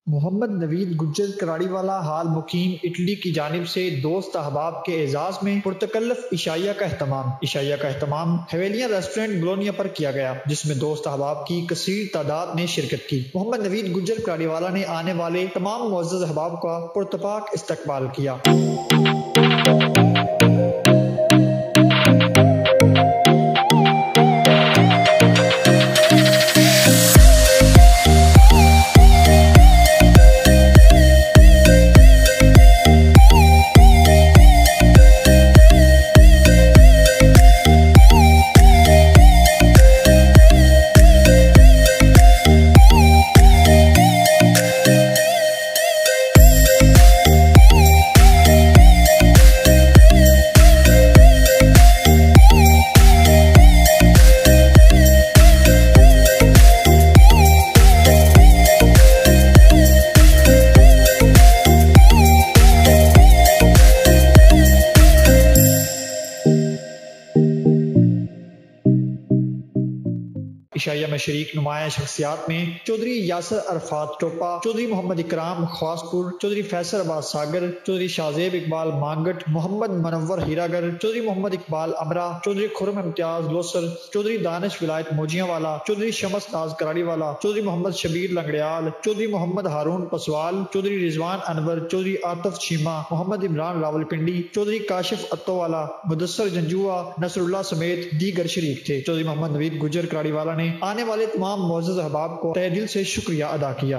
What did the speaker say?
मोहम्मद नवीद गुज्जर कराड़ीवाला हाल मुकीम Italy की जानिब से दोस्त अहबाब के एजाज में पुरतकल्लफ इशाइया का एहतमाम हवेलियां रेस्टोरेंट बोलोनिया पर किया गया, जिसमें दोस्त अहबाब की कसीर तादाद ने शिरकत की। मोहम्मद नवीद गुज्जर कराड़ीवाला ने आने वाले तमाम मुअज़्ज़ज़ अहबाब का पुरतपाक इस्तकबाल किया। इशाइया में शरीक नुमाया शख्सियात में चौधरी यासर अरफात टोपा, चौधरी मोहम्मद इकराम ख्वासपुर, चौधरी फैसल अब्बास सागर, चौधरी शाहजेब इकबाल मांगट, मोहम्मद मनव्वर हीरागर, चौधरी मोहम्मद इकबाल अमरा, चौधरी खुर्रम इम्तियाज लोसर, चौधरी दानिश विलायत मोजियावाला, चौधरी शमस नाज कराड़ीवाला, चौधरी मोहम्मद शबीर लंगड़ियाल, चौधरी मोहम्मद हारून पसवाल, चौधरी रिजवान अनवर, चौधरी आतफ चीमा, मोहम्मद इमरान रावलपिंडी, चौधरी काशिफ अत्तोवाला, मुदस्सर जंजुआ, नसरुल्लाह समेत दीगर शरीक थे। चौधरी मोहम्मद नवीद गुज्जर कराड़ीवाला ने आने वाले तमाम मुअज़्ज़ज़ अहबाब को तहे दिल से शुक्रिया अदा किया।